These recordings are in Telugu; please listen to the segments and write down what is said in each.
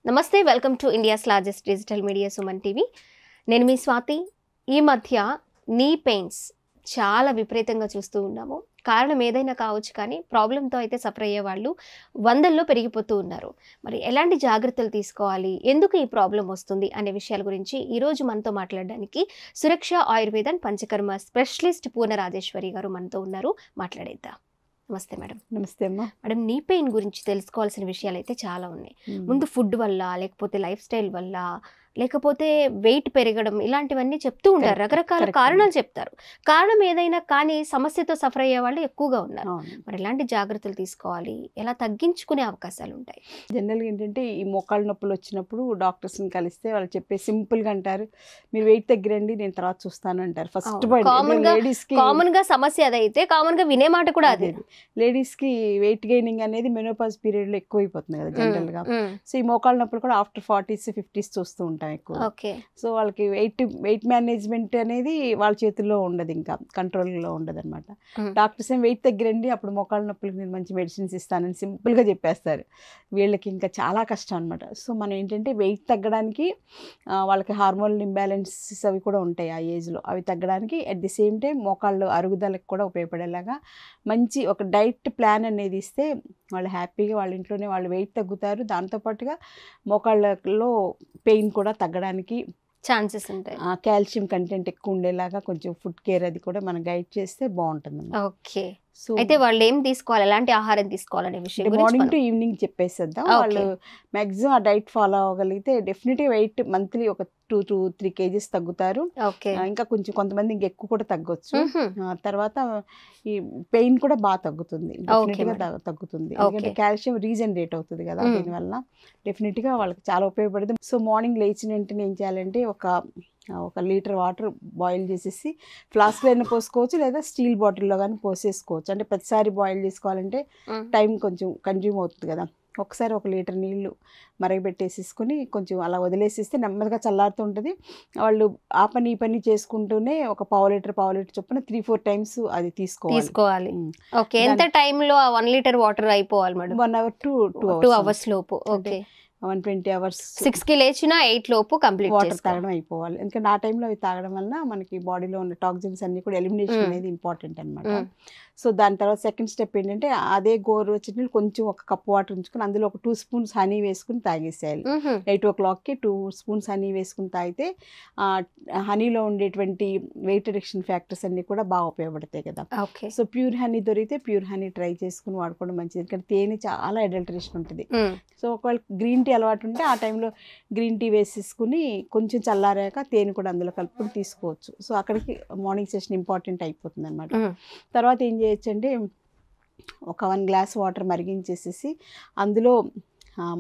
నమస్తే, welcome to India's largest digital media Suman TV. నేను మీ స్వాతి. ఈ మధ్య నీ పెయిన్స్ చాలా విపరీతంగా చూస్తూ ఉన్నాము. కారణం ఏదైనా కావచ్చు, కానీ ప్రాబ్లంతో అయితే సఫర్ అయ్యే వాళ్ళు వందల్లో పెరిగిపోతూ ఉన్నారు. మరి ఎలాంటి జాగ్రత్తలు తీసుకోవాలి, ఎందుకు ఈ ప్రాబ్లం వస్తుంది అనే విషయాల గురించి ఈరోజు మనతో మాట్లాడడానికి సురక్ష ఆయుర్వేద అండ్ పంచకర్మ స్పెషలిస్ట్ పూర్ణ రాజేశ్వరి గారు మనతో ఉన్నారు. మాట్లాడేద్దాం. నమస్తే మేడం. నమస్తే అమ్మా. మేడం, నీ పెయిన్ గురించి తెలుసుకోవాల్సిన విషయాలు అయితే చాలా ఉన్నాయి. ముందు ఫుడ్ వల్ల, లేకపోతే లైఫ్ స్టైల్ వల్ల, లేకపోతే వెయిట్ పెరగడం, ఇలాంటివన్నీ చెప్తూ ఉంటారు. రకరకాల కారణాలు చెప్తారు. కారణం ఏదైనా కానీ సమస్యతో సఫర్ అయ్యే వాళ్ళు ఎక్కువగా ఉన్నారు. మరి ఎలాంటి జాగ్రత్తలు తీసుకోవాలి, ఎలా తగ్గించుకునే అవకాశాలు ఉంటాయి? జనరల్గా ఏంటంటే ఈ మోకాళ్ళ నొప్పులు వచ్చినప్పుడు డాక్టర్స్ని కలిస్తే వాళ్ళు చెప్పే సింపుల్గా అంటారు, మీరు వెయిట్ తగ్గిరండి, నేను తర్వాత చూస్తాను అంటారు. ఫస్ట్ పాయింట్ లేడీస్కి కామన్ గా సమస్య అదైతే కామన్ గా వినే మాట కూడా అదే. లేడీస్కి వెయిట్ గెయినింగ్ అనేది మెనోపాజ్ పీరియడ్లో ఎక్కువైపోతుంది కదా జనరల్గా. సో ఈ మోకాళ్ళ నొప్పులు కూడా ఆఫ్టర్ 40s 50s చూస్తూ ఉంటాం ఎక్కువ. సో వాళ్ళకి వెయిట్ మేనేజ్మెంట్ అనేది వాళ్ళ చేతుల్లో ఉండదు, ఇంకా కంట్రోల్లో ఉండదు అనమాట. డాక్టర్స్ ఏం వెయిట్ తగ్గిరండి, అప్పుడు మోకాళ్ళ నొప్పులకి నేను మంచి మెడిసిన్స్ ఇస్తానని సింపుల్గా చెప్పేస్తారు. వీళ్ళకి ఇంకా చాలా కష్టం అనమాట. సో మనం ఏంటంటే వెయిట్ తగ్గడానికి వాళ్ళకి హార్మోనల్ ఇంబ్యాలెన్సెస్ అవి కూడా ఉంటాయి ఆ ఏజ్లో. అవి తగ్గడానికి అట్ ది సేమ్ టైం మోకాళ్ళు అరుగుదలకు కూడా ఉపయోగపడేలాగా మంచి ఒక డైట్ ప్లాన్ అనేది ఇస్తే వాళ్ళు హ్యాపీగా వాళ్ళ ఇంట్లోనే వాళ్ళు వెయిట్ తగ్గుతారు. దాంతోపాటుగా మోకాళ్ళలో పెయిన్ కూడా తగ్గడానికి ఛాన్సెస్ ఉంటాయి. కాల్షియం కంటెంట్ ఎక్కువ ఉండేలాగా కొంచెం ఫుడ్ కేర్ అది కూడా మనం గైడ్ చేస్తే బాగుంటుంది. ఓకే. సో అయితే వాళ్ళు ఏం తీసుకోవాలి, ఎలాంటి ఆహారం తీసుకోవాలనే విషయం మార్నింగ్ టు ఈవినింగ్ చెప్పేసేద్దాం. వాళ్ళు మ్యాక్సిమం ఆ డైట్ ఫాలో అవ్వగలిగితే డెఫినెట్గా వెయిట్ మంత్లీ ఒక 2 to 3 kgs తగ్గుతారు. ఇంకా కొంచెం కొంతమంది ఇంకా ఎక్కువ కూడా తగ్గొచ్చు. తర్వాత ఈ పెయిన్ కూడా బాగా తగ్గుతుంది, డెఫినెట్గా తగ్గుతుంది. ఎందుకంటే కాల్షియం రీజనరేట్ అవుతుంది కదా, దీనివల్ల డెఫినెట్గా వాళ్ళకి చాలా ఉపయోగపడుతుంది. సో మార్నింగ్ లేచిన వెంటనే ఏం చేయాలంటే ఒక లీటర్ వాటర్ బాయిల్ చేసేసి ఫ్లాస్క్లో అయినా పోసుకోవచ్చు, లేదా స్టీల్ బాటిల్లో కానీ పోసేసుకోవచ్చు. అంటే ప్రతిసారి బాయిల్ చేసుకోవాలంటే టైం కొంచెం కన్జ్యూమ్ అవుతుంది కదా. ఒకసారి 1 లీటర్ నీళ్లు మరగబెట్టేసేసుకుని కొంచెం అలా వదిలేసేస్తే నెమ్మదిగా చల్లారుతూ ఉంటుంది. వాళ్ళు ఆ పని ఈ పని చేసుకుంటూనే ఒక పావు లీటర్ చొప్పున 3-4 times అది తీసుకోవాలి. ఓకే. ఎంత టైంలో 1 లీటర్ వాటర్ అయిపోవాలి మేడం? 1 hour to 2 hours లోపు. ఓకే. 120 hours 6కి లేచినా 8 లోపు కంప్లీట్ వాటర్ తాగడం అయిపోవాలి. ఎందుకంటే ఆ టైంలో అవి తాగడం వల్ల మనకి బాడీలో ఉన్న టాక్సిన్స్ అన్ని కూడా ఎలిమినేషన్ అనేది ఇంపార్టెంట్ అనమాట. సో దాని తర్వాత సెకండ్ స్టెప్ ఏంటంటే అదే గోరువెచ్చని కొంచెం 1 కప్ వాటర్ ఉంచుకొని అందులో ఒక 2 spoons హనీ వేసుకుని తాగేసేయాలి. 8 o'clockకి 2 spoons హనీ వేసుకుని తాగితే హనీలో ఉండేటువంటి వెయిట్ రిడక్షన్ ఫ్యాక్టర్స్ అన్ని కూడా బాగా ఉపయోగపడతాయి కదా. సో ప్యూర్ హనీ దొరికితే ప్యూర్ హనీ ట్రై చేసుకుని వాడుకోవడం మంచిది, ఎందుకంటే తేనె చాలా అడల్టరేషన్ ఉంటుంది. సో ఒకవేళ గ్రీన్ టీ అలవాటు ఉంటే ఆ టైంలో గ్రీన్ టీ వేసేసుకుని కొంచెం చల్లారాక తేనె కూడా అందులో కలుపుకొని తీసుకోవచ్చు. సో అక్కడికి మార్నింగ్ సెషన్ ఇంపార్టెంట్ అయిపోతుంది అనమాట. తర్వాత ఏం చేయొచ్చు అంటే ఒక 1 glass వాటర్ మరిగించేసేసి అందులో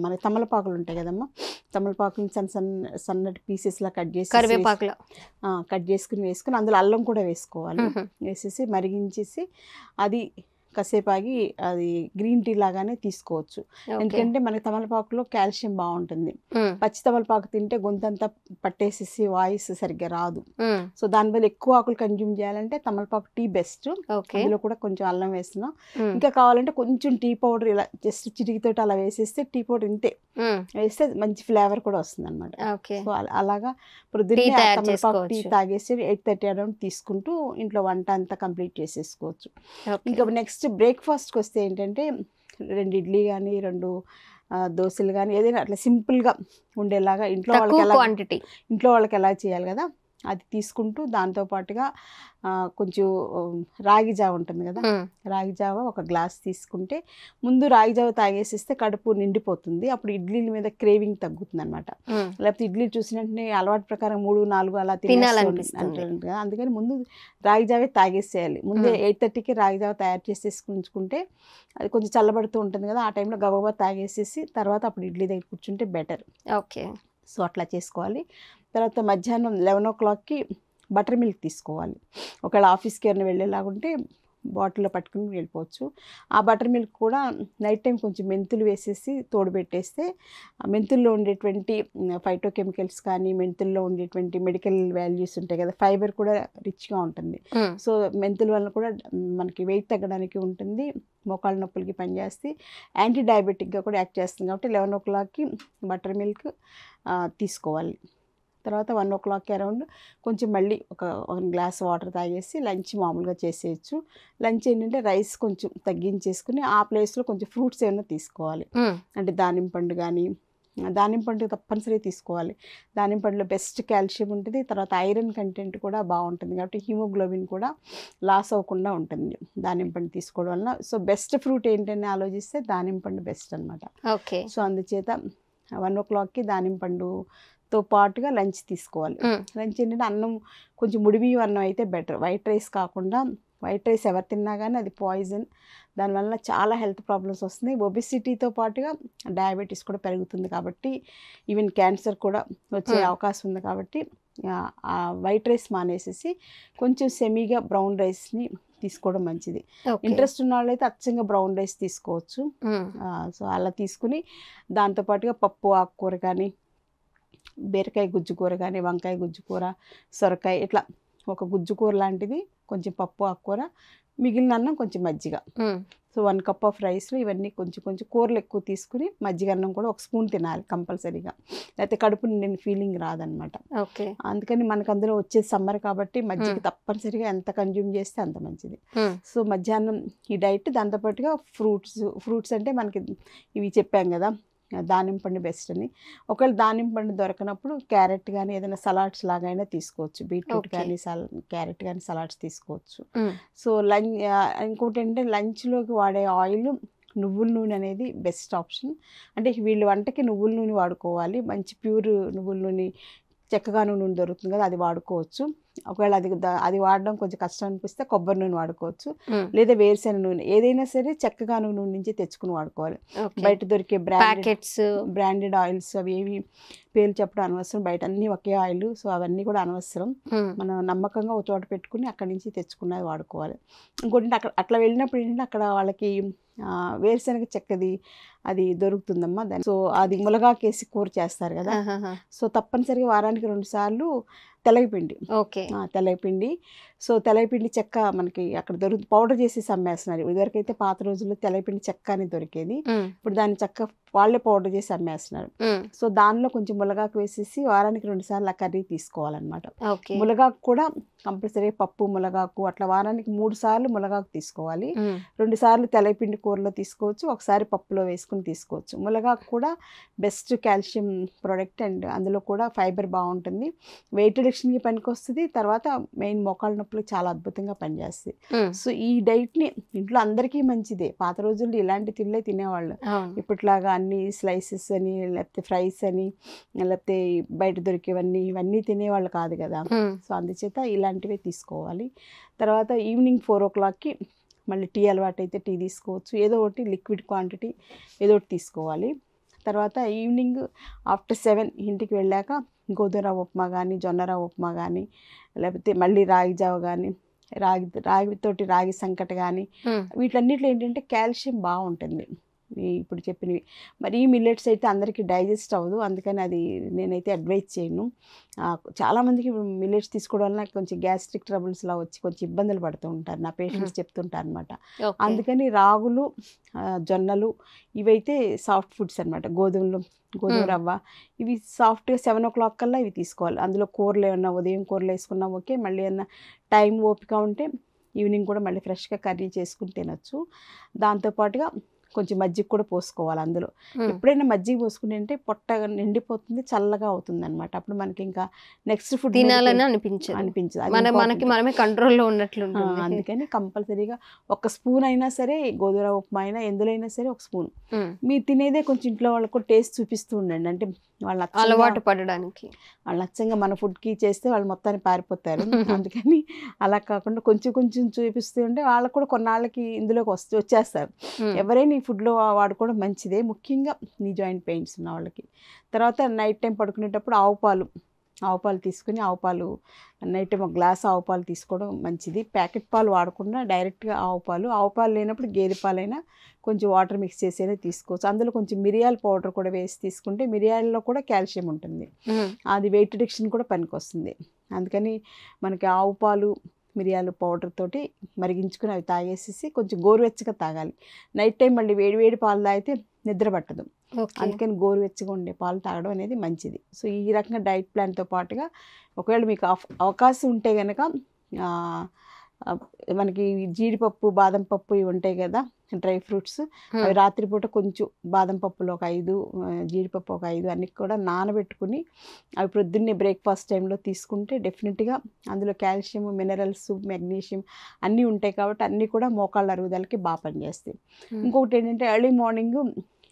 మన తమలపాకులు ఉంటాయి కదమ్మా, తమలపాకులు సన్నటి పీసెస్లా కట్ చేసుకుని వేసుకుని అందులో అల్లం కూడా వేసుకోవాలి. వేసేసి మరిగించేసి అది కాసేపు ఆగి అది గ్రీన్ టీ లాగానే తీసుకోవచ్చు. ఎందుకంటే మనకి తమలపాకులో కాల్షియం బాగుంటుంది. పచ్చి తమలపాకు తింటే గొంతంతా పట్టేసేసి వాయిస్ సరిగ్గా రాదు. సో దానివల్ల ఎక్కువ ఆకులు కన్జ్యూమ్ చేయాలంటే తమలపాకు టీ బెస్ట్. అందులో కూడా కొంచెం అల్లం వేస్తున్నాం. ఇంకా కావాలంటే కొంచెం టీ పౌడర్ ఇలా జస్ట్ చిటికితోటి అలా వేసేస్తే టీ పౌడర్ ఇంతే వేస్తే మంచి ఫ్లేవర్ కూడా వస్తుంది అనమాట. సో అలాగా పొద్దున్నే తమలపాకు టీ తాగేసి 8:30 అరౌండ్ తీసుకుంటూ ఇంట్లో వంట అంతా కంప్లీట్ చేసేసుకోవచ్చు. ఇంకా నెక్స్ట్ బ్రేక్ఫాస్ట్కి వస్తే ఏంటంటే 2 ఇడ్లీ కానీ 2 దోశలు కానీ ఏదైనా అట్లా సింపుల్గా ఉండేలాగా ఇంట్లో వాళ్ళకి ఎలా చేయాలి కదా అది తీసుకుంటూ దాంతోపాటుగా కొంచెం రాగి జావ ఉంటుంది కదా, రాగి జావ 1 glass తీసుకుంటే ముందు రాగి జావ తాగేసిస్తే కడుపు నిండిపోతుంది. అప్పుడు ఇడ్లీల మీద క్రేవింగ్ తగ్గుతుంది అనమాట. లేకపోతే ఇడ్లీ చూసిన వెంటనే అలవాటు ప్రకారం 3-4 అలా తినాలనిపిస్తుంది కదా, అందుకని ముందు రాగి జావే తాగేసేయాలి. ముందే 8:30కి రాగి జావ తయారు చేసేసుకుని ఉంచుకుంటే అది కొంచెం చల్లబడుతూ ఉంటుంది కదా, ఆ టైంలో గబగబా తాగేసేసి తర్వాత అప్పుడు ఇడ్లీ దగ్గర కూర్చుంటే బెటర్. ఓకే. సో అట్లా చేసుకోవాలి. తర్వాత మధ్యాహ్నం 11 o'clockకి బటర్ మిల్క్ తీసుకోవాలి. ఒకవేళ ఆఫీస్కి ఏమైనా వెళ్ళేలాగుంటే బాటిల్లో పట్టుకుని వెళ్ళిపోవచ్చు. ఆ బటర్ మిల్క్ కూడా నైట్ టైం కొంచెం మెంతులు వేసేసి తోడుపెట్టేస్తే మెంతుల్లో ఉండేటువంటి ఫైటోకెమికల్స్ కానీ మెంతుల్లో ఉండేటువంటి మెడికల్ వాల్యూస్ ఉంటాయి కదా, ఫైబర్ కూడా రిచ్గా ఉంటుంది. సో మెంతుల వల్ల కూడా మనకి వెయిట్ తగ్గడానికి ఉంటుంది, మోకాళ్ళ నొప్పులకి పనిచేస్తే, యాంటీ డయాబెటిక్గా కూడా యాక్ట్ చేస్తుంది. కాబట్టి 11 o'clockకి బటర్ మిల్క్ తీసుకోవాలి. తర్వాత 1 o'clockకి అరౌండ్ కొంచెం మళ్ళీ ఒక 1 గ్లాస్ వాటర్ తాగేసి లంచ్ మామూలుగా చేసేయచ్చు. లంచ్ ఏంటంటే రైస్ కొంచెం తగ్గించేసుకుని ఆ ప్లేస్లో కొంచెం ఫ్రూట్స్ ఏమైనా తీసుకోవాలి. అంటే దానిమ్మ పండు కానీ, దానిమ్మ పండు తప్పనిసరిగా తీసుకోవాలి. దానిమ్మ పండులో బెస్ట్ కాల్షియం ఉంటుంది, తర్వాత ఐరన్ కంటెంట్ కూడా బాగుంటుంది. కాబట్టి హిమోగ్లోబిన్ కూడా లాస్ అవ్వకుండా ఉంటుంది దానిమ్మ పండు తీసుకోవడం వల్ల. సో బెస్ట్ ఫ్రూట్ ఏంటని ఆలోచిస్తే దానిమ్మ పండు బెస్ట్ అనమాట. ఓకే. సో అందుచేత 1 o'clockకి దానిమ్మ పండుతో పాటుగా లంచ్ తీసుకోవాలి. లంచ్ ఏంటంటే అన్నం కొంచెం ముడిబియ్యం అన్నం అయితే బెటర్, వైట్ రైస్ కాకుండా. వైట్ రైస్ ఎవరు తిన్నా కానీ అది పాయిజన్, దానివల్ల చాలా హెల్త్ ప్రాబ్లమ్స్ వస్తున్నాయి. ఒబెసిటీతో పాటుగా డయాబెటీస్ కూడా పెరుగుతుంది, కాబట్టి ఈవెన్ క్యాన్సర్ కూడా వచ్చే అవకాశం ఉంది. కాబట్టి ఆ వైట్ రైస్ మానేసేసి కొంచెం సెమీగా బ్రౌన్ రైస్ని తీసుకోవడం మంచిది. ఇంట్రెస్ట్ ఉన్న వాళ్ళు అయితే అచ్చంగా బ్రౌన్ రైస్ తీసుకోవచ్చు. సో అలా తీసుకుని దాంతోపాటుగా పప్పు ఆకుకూర కానీ, బీరకాయ గుజ్జు కూర కానీ, వంకాయ గుజ్జు కూర, సొరకాయ, ఇట్లా ఒక గుజ్జు కూర లాంటిది, కొంచెం పప్పు ఆకుకూర, మిగిలిన అన్నం కొంచెం మజ్జిగ. సో 1 cup ఆఫ్ రైస్లో ఇవన్నీ కొంచెం కొంచెం కూరలు ఎక్కువ తీసుకుని మజ్జిగ అన్నం కూడా 1 స్పూన్ తినాలి కంపల్సరీగా, లేకపోతే కడుపు నిండిన ఫీలింగ్ రాదనమాట. ఓకే. అందుకని మనకు అందులో వచ్చేది సమ్మర్ కాబట్టి మజ్జిగ తప్పనిసరిగా ఎంత కన్జ్యూమ్ చేస్తే అంత మంచిది. సో మధ్యాహ్నం ఈ డైట్, దాంతోపాటుగా ఫ్రూట్స్ అంటే మనకి ఇవి చెప్పాం కదా, దానిమ్మ పండు బెస్ట్ అని. ఒకవేళ దానిమ్మ పండు దొరకనప్పుడు క్యారెట్ కానీ ఏదైనా సలాడ్స్ లాగా అయినా తీసుకోవచ్చు, బీట్రూట్ కానీ క్యారెట్ కానీ సలాడ్స్ తీసుకోవచ్చు. సో ఇంకోటి ఏంటంటే లంచ్లోకి వాడే ఆయిల్ నువ్వుల నూనె అనేది బెస్ట్ ఆప్షన్. అంటే వీళ్ళు వంటకి నువ్వుల నూనె వాడుకోవాలి, మంచి ప్యూర్ నువ్వుల నూనె, చెక్కగా నూనె దొరుకుతుంది కదా, అది వాడుకోవచ్చు. ఒకవేళ అది వాడడం కొంచెం కష్టం అనిపిస్తే కొబ్బరి నూనె వాడుకోవచ్చు, లేదా వేరుశెనగ నూనె, ఏదైనా సరే చెక్కగా నూనె నుంచి తెచ్చుకుని వాడుకోవాలి. బయట దొరికే బ్రాండెడ్ ఆయిల్స్ అవి ఏవి పేర్లు చెప్పడం అనవసరం, బయట అన్నీ ఒకే ఆయిల్, సో అవన్నీ కూడా అనవసరం. మనం నమ్మకంగా ఒక చోట పెట్టుకుని అక్కడి నుంచి తెచ్చుకున్నది వాడుకోవాలి. ఇంకోటి అట్లా వెళ్ళినప్పుడు ఏంటంటే అక్కడ వాళ్ళకి వేరుశెనగ చెక్కది అది దొరుకుతుందమ్మా, దాని సో అది ములగాకేసి కూర చేస్తారు కదా. సో తప్పనిసరిగా వారానికి 2 సార్లు తెలగపిండి. ఓకే. తెలగపిండి. సో తెలగపిండి చెక్క మనకి అక్కడ పౌడర్ చేసేసి అమ్మేస్తున్నారు. ఇదివరకైతే పాత రోజుల్లో తెలగపిండి చెక్క అని దొరికేది, ఇప్పుడు దాన్ని చెక్క వాళ్ళే పౌడర్ చేసి అమ్మేస్తున్నారు. సో దానిలో కొంచెం ములగాకు వేసేసి వారానికి 2 సార్లు ఆ కర్రీ తీసుకోవాలన్నమాట. ములగాకు కూడా కంపల్సరీగా పప్పు ములగాకు అట్లా వారానికి 3 సార్లు ములగాకు తీసుకోవాలి. 2 సార్లు తెలగపిండి కూరలో తీసుకోవచ్చు, ఒకసారి పప్పులో వేసుకుని తీసుకోవచ్చు. ములగాకు కూడా బెస్ట్ కాల్షియం ప్రోడక్ట్, అండ్ అందులో కూడా ఫైబర్ బాగుంటుంది, వెయిట్ రిడక్షన్కి పనికి వస్తుంది, తర్వాత మెయిన్ మోకాళ్ళ నొప్పులకు చాలా అద్భుతంగా పనిచేస్తుంది. సో ఈ డైట్ని ఇంట్లో అందరికీ మంచిదే. పాత రోజుల్లో ఇలాంటి తిండే తినేవాళ్ళు, ఇప్పట్లాగా అన్ని స్లైసెస్ అని లేకపోతే ఫ్రైస్ అని లేకపోతే బయట దొరికేవన్నీ ఇవన్నీ తినేవాళ్ళు కాదు కదా. సో అందుచేత ఇలాంటివే తీసుకోవాలి. తర్వాత ఈవినింగ్ 4 o'clockకి మళ్ళీ టీ అలవాటు అయితే టీ తీసుకోవచ్చు, ఏదో ఒకటి లిక్విడ్ క్వాంటిటీ ఏదో ఒకటి తీసుకోవాలి. తర్వాత ఈవినింగ్ ఆఫ్టర్ 7 ఇంటికి వెళ్ళాక గోధుమ రవ్వ ఉప్మా కానీ, జొన్న రవ్వ ఉప్మా కానీ, లేకపోతే మళ్ళీ రాగి జావ కానీ, రాగితోటి రాగి సంకట కానీ, వీటన్నిటిలో ఏంటంటే కాల్షియం బాగుంటుంది ఇప్పుడు చెప్పినవి. మరి ఈ మిల్లెట్స్ అయితే అందరికీ డైజెస్ట్ అవ్వదు, అందుకని అది నేనైతే అడ్వైజ్ చేయను. చాలామందికి మిల్లెట్స్ తీసుకోవడం వల్ల కొంచెం గ్యాస్ట్రిక్ ట్రబుల్స్లా వచ్చి కొంచెం ఇబ్బందులు పడుతూ ఉంటారు, నా పేషెంట్స్ చెప్తుంటారు అనమాట. అందుకని రాగులు, జొన్నలు ఇవైతే సాఫ్ట్ ఫుడ్స్ అనమాట. గోధుమ రవ్వ ఇవి సాఫ్ట్గా 7 o'clock కల్లా ఇవి తీసుకోవాలి. అందులో కూరలు ఏమన్నా ఉదయం కూరలు వేసుకున్నా ఓకే, మళ్ళీ ఏమన్నా టైం ఓపిక ఉంటే ఈవినింగ్ కూడా మళ్ళీ ఫ్రెష్గా కర్రీ చేసుకుని తినచ్చు. దాంతోపాటుగా కొంచెం మజ్జిగ కూడా పోసుకోవాలి అందులో. ఎప్పుడైనా మజ్జిగ పోసుకుని అంటే పొట్ట నిండిపోతుంది, చల్లగా అవుతుంది అనమాట. అప్పుడు మనకి ఇంకా నెక్స్ట్ ఫుడ్ తినాలని అనిపించదు, మనకి మనమే కంట్రోల్లో ఉన్నట్లు. అందుకని కంపల్సరీగా 1 స్పూన్ అయినా సరే, గోధుమ ఉప్మా అయినా ఎందులో అయినా సరే 1 స్పూన్. మీరు తినేదే కొంచెం ఇంట్లో వాళ్ళకు టేస్ట్ చూపిస్తూ ఉండండి, అంటే వాళ్ళు అలవాటు పడడానికి. వాళ్ళు అచ్చంగా మన ఫుడ్కి చేస్తే వాళ్ళు మొత్తాన్ని పారిపోతారు. అందుకని అలా కాకుండా కొంచెం కొంచెం చూపిస్తూ ఉంటే వాళ్ళకు కూడా కొన్నాళ్ళకి ఇందులోకి వచ్చేస్తారు. ఎవరైనా ఈ ఫుడ్లో వాడుకోవడం మంచిదే, ముఖ్యంగా నీ జాయింట్ పెయిన్స్ ఉన్న వాళ్ళకి. తర్వాత నైట్ టైం పడుకునేటప్పుడు ఆవు పాలు ఆవు పాలు తీసుకుని ఆవు పాలు నైట్ టైం ఒక గ్లాస్ ఆవు పాలు తీసుకోవడం మంచిది. ప్యాకెట్ పాలు వాడకుండా డైరెక్ట్గా ఆవు పాలు లేనప్పుడు గేదె పాలైనా కొంచెం వాటర్ మిక్స్ చేసేనే తీసుకోవచ్చు. అందులో కొంచెం మిరియాల పౌడర్ కూడా వేసి తీసుకుంటే మిరియాలలో కూడా కాల్షియం ఉంటుంది, అది వెయిట్ రిడక్షన్ కూడా పనికొస్తుంది. అందుకని మనకి ఆవు పాలు మిరియాల పౌడర్ తోటి మరిగించుకుని అవి తాగేసేసి కొంచెం గోరువెచ్చగా తాగాలి. నైట్ టైం మళ్ళీ వేడి పాలు తాగితే నిద్ర పట్టదు, అందుకని గోరువెచ్చగా ఉండే పాలు తాగడం అనేది మంచిది. సో ఈ రకంగా డైట్ ప్లాన్తో పాటుగా ఒకవేళ మీకు అవకాశం ఉంటే కనుక మనకి జీడిపప్పు బాదం పప్పు ఇవి ఉంటాయి కదా డ్రై ఫ్రూట్స్, అవి రాత్రిపూట కొంచెం బాదం పప్పులు ఒక 5, జీడిపప్పు ఒక 5 అన్ని కూడా నానబెట్టుకుని అవి ప్రొద్దున్నే బ్రేక్ఫాస్ట్ టైంలో తీసుకుంటే డెఫినెట్గా అందులో కాల్షియం, మినరల్స్, మెగ్నీషియం అన్నీ ఉంటాయి కాబట్టి అన్నీ కూడా మోకాళ్ళ అరుగుదలకి బాగా పనిచేస్తాయి. ఇంకొకటి ఏంటంటే ఎర్లీ మార్నింగ్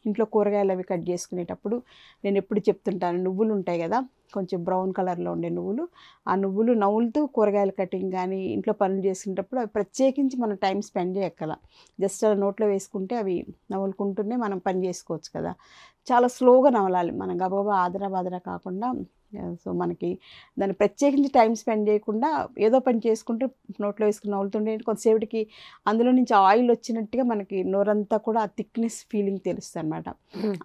ఇంట్లో కూరగాయలు అవి కట్ చేసుకునేటప్పుడు నేను ఎప్పుడు చెప్తుంటాను, నువ్వులు ఉంటాయి కదా కొంచెం బ్రౌన్ కలర్లో ఉండే నువ్వులు, ఆ నువ్వులు నవ్వులుతూ కూరగాయల కటింగ్ కానీ ఇంట్లో పనులు చేసుకునేటప్పుడు అవి ప్రత్యేకించి మనం టైం స్పెండ్ చేయక్కల, జస్ట్ అలా నోట్లో వేసుకుంటే అవి నవ్వులుకుంటూనే మనం పని చేసుకోవచ్చు కదా. చాలా స్లోగా నవలాలి, మనం గబగబా ఆదరా కాకుండా. సో మనకి దాన్ని ప్రత్యేకించి టైం స్పెండ్ చేయకుండా ఏదో పని చేసుకుంటూ నోట్లో వేసుకుని నవ్వులుతుంటే కొంతసేపటికి అందులో నుంచి ఆయిల్ వచ్చినట్టుగా మనకి నోరంతా కూడా ఆ థిక్నెస్ ఫీలింగ్ తెలుస్తుంది అనమాట.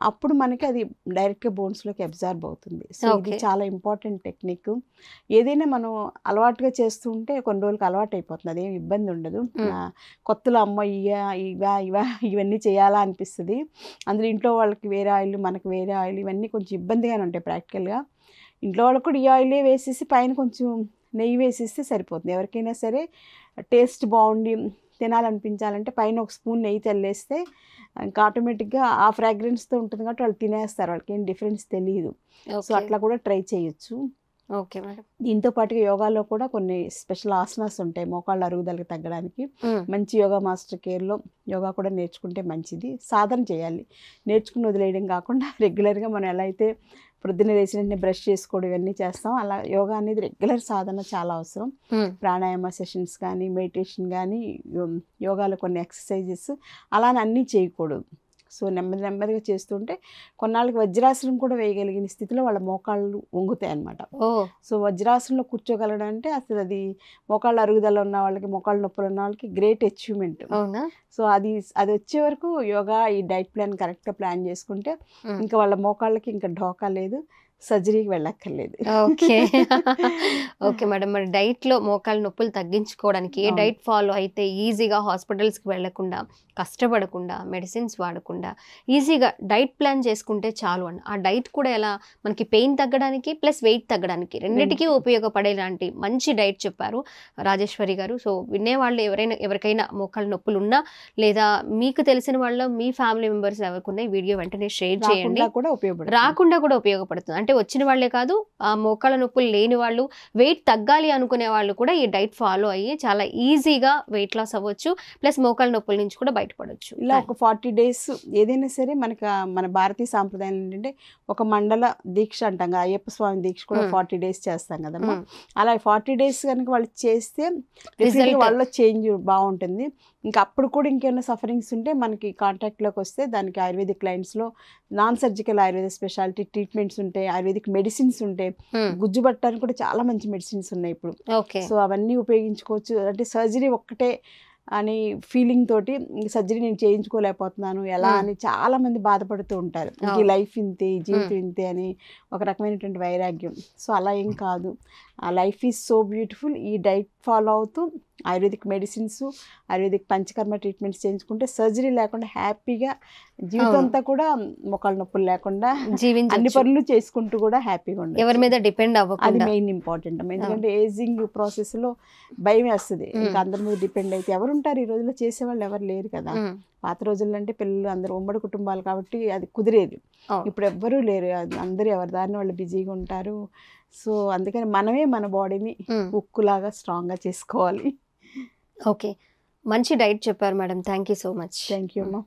అప్పుడు మనకి అది డైరెక్ట్గా బోన్స్లోకి అబ్జార్బ్ అవుతుంది. సో ఇది చాలా ఇంపార్టెంట్ టెక్నిక్. ఏదైనా మనం అలవాటుగా చేస్తూ ఉంటే కొన్ని రోజులకి అలవాటు అయిపోతుంది, అదేం ఇబ్బంది ఉండదు. కొత్తలో అమ్మ ఇవన్నీ చేయాలా అనిపిస్తుంది. అందులో ఇంట్లో వాళ్ళకి వేరే ఆయిల్, మనకి వేరే ఆయిల్, ఇవన్నీ కొంచెం ఇబ్బందిగానే ఉంటాయి ప్రాక్టికల్గా. ఇంట్లో వాళ్ళకి కూడా ఈ ఆయిలే వేసేసి పైన కొంచెం నెయ్యి వేసేస్తే సరిపోతుంది. ఎవరికైనా సరే టేస్ట్ బాగుండి తినాలనిపించాలంటే పైన ఒక స్పూన్ నెయ్యి చల్లేస్తే ఇంకా ఆటోమేటిక్గా ఆ ఫ్రాగ్రెన్స్తో ఉంటుంది కాబట్టి వాళ్ళు తినేస్తారు, వాళ్ళకి ఏం డిఫరెన్స్ తెలియదు. సో అట్లా కూడా ట్రై చేయొచ్చు. Okay madam. దీంతో పాటుగా యోగాలో కూడా కొన్ని స్పెషల్ ఆసనాస్ ఉంటాయి మోకాళ్ళ అరుగుదలకు తగ్గడానికి. మంచి యోగా మాస్టర్ కేర్లో యోగా కూడా నేర్చుకుంటే మంచిది. సాధన చేయాలి, నేర్చుకుని వదిలేయడం కాకుండా రెగ్యులర్గా మనం ఎలా అయితే ప్రొద్దున లేచిన వెంటనే బ్రష్ చేసుకోవడం ఇవన్నీ చేస్తాం, అలా యోగా అనేది రెగ్యులర్ సాధన చాలా అవసరం. ప్రాణాయామ సెషన్స్ కానీ, మెడిటేషన్ కానీ, యోగాలో కొన్ని ఎక్సర్సైజెస్ అలానే అన్నీ చేయకూడదు. సో నెమ్మదిగా చేస్తుంటే కొన్నాళ్ళకి వజ్రాసనం కూడా వేయగలిగిన స్థితిలో వాళ్ళ మోకాళ్ళు వంగుతాయి అన్నమాట. సో వజ్రాసనంలో కూర్చోగలడం అంటే అసలు అది మోకాళ్ళ అరుగుదల ఉన్న వాళ్ళకి, మోకాళ్ళ నొప్పులు ఉన్న వాళ్ళకి గ్రేట్ అచీవ్మెంట్. సో అది వచ్చే వరకు యోగా ఈ డైట్ ప్లాన్ కరెక్ట్గా ప్లాన్ చేసుకుంటే ఇంకా వాళ్ళ మోకాళ్ళకి ఇంకా ఢోకా లేదు, సర్జరీకి వెళ్ళక్కర్లేదు. Okay okay madam. మరి డైట్లో మోకాళ్ళ నొప్పులు తగ్గించుకోవడానికి ఏ డైట్ ఫాలో అయితే ఈజీగా హాస్పిటల్స్కి వెళ్లకుండా, కష్టపడకుండా, మెడిసిన్స్ వాడకుండా ఈజీగా డైట్ ప్లాన్ చేసుకుంటే చాలు అని, ఆ డైట్ కూడా ఎలా మనకి పెయిన్ తగ్గడానికి ప్లస్ వెయిట్ తగ్గడానికి రెండింటికి ఉపయోగపడేలాంటి మంచి డైట్ చెప్పారు రాజేశ్వరి గారు. సో వినేవాళ్ళు ఎవరికైనా మోకాళ్ళ నొప్పులు ఉన్నా లేదా మీకు తెలిసిన వాళ్ళ మీ ఫ్యామిలీ మెంబర్స్ ఎవరికున్నా ఈ వీడియో వెంటనే షేర్ చేయండి. రాకుండా కూడా ఉపయోగపడుతుంది. అంటే వచ్చిన వాళ్ళే కాదు, ఆ మోకాళ్ళ నొప్పులు లేని వాళ్ళు, వెయిట్ తగ్గాలి అనుకునే వాళ్ళు కూడా ఈ డైట్ ఫాలో అయ్యి చాలా ఈజీగా వెయిట్ లాస్ అవ్వచ్చు, ప్లస్ మోకాళ్ళ నొప్పుల నుంచి కూడా బయటపడవచ్చు. ఇలా ఒక 40 days ఏదైనా సరే మనకి మన భారతీయ సాంప్రదాయం ఏంటంటే ఒక మండల దీక్ష అంటాం కదా, అయ్యప్ప స్వామి దీక్ష కూడా 40 days చేస్తాం కదమ్మా. అలా 40 days కనుక వాళ్ళు చేస్తే వాళ్ళలో చేంజ్ బాగుంటుంది. ఇంకా అప్పుడు కూడా ఇంకేమైనా సఫరింగ్స్ ఉంటే మనకి కాంటాక్ట్లోకి వస్తే దానికి ఆయుర్వేదిక్ లైన్స్లో non surgical Ayurveda speciality treatments ఉంటాయి, ఆయుర్వేదిక్ మెడిసిన్స్ ఉంటాయి, గుజ్జు పట్టడానికి కూడా చాలా మంచి మెడిసిన్స్ ఉన్నాయి ఇప్పుడు. సో అవన్నీ ఉపయోగించుకోవచ్చు. అంటే సర్జరీ ఒక్కటే అని ఫీలింగ్ తోటి సర్జరీ నేను చేయించుకోలేకపోతున్నాను ఎలా అని చాలా మంది బాధపడుతూ ఉంటారు. ఈ లైఫ్ ఇంతే, ఈ జీవితం ఇంతే అని ఒక రకమైనటువంటి వైరాగ్యం. సో అలా ఏం కాదు, ఆ లైఫ్ ఈజ్ సో బ్యూటిఫుల్. ఈ డైట్ ఫాలో అవుతూ ayurvedic medicines, ayurvedic panchakarma treatments చేయించుకుంటే సర్జరీ లేకుండా హ్యాపీగా జీవితం అంతా కూడా మోకాళ్ళ నొప్పులు లేకుండా అన్ని పనులు చేసుకుంటూ కూడా హ్యాపీగా ఉండాలి, ఎవరి మీద డిపెండ్ అవ్వకుండా. అది మెయిన్ ఇంపార్టెంట్. ఎందుకంటే ఏజింగ్ ప్రాసెస్లో భయం వేస్తుంది, ఇంకా అందరి మీద డిపెండ్ అయితే ఎవరు ఉంటారు ఈ రోజుల్లో, చేసేవాళ్ళు ఎవరు లేరు కదా. పాత రోజుల్లో అంటే పిల్లలు అందరూ ఉమ్మడి కుటుంబాలు కాబట్టి అది కుదిరేది. ఇప్పుడు ఎవ్వరూ లేరు, అందరూ ఎవరి దారిని వాళ్ళు బిజీగా ఉంటారు. సో అందుకని మనమే మన బాడీని ఉక్కులాగా స్ట్రాంగ్గా చేసుకోవాలి. ఓకే, మంచి డైట్ చెప్పారు madam. Thank you so much. Thank you అమ్మా.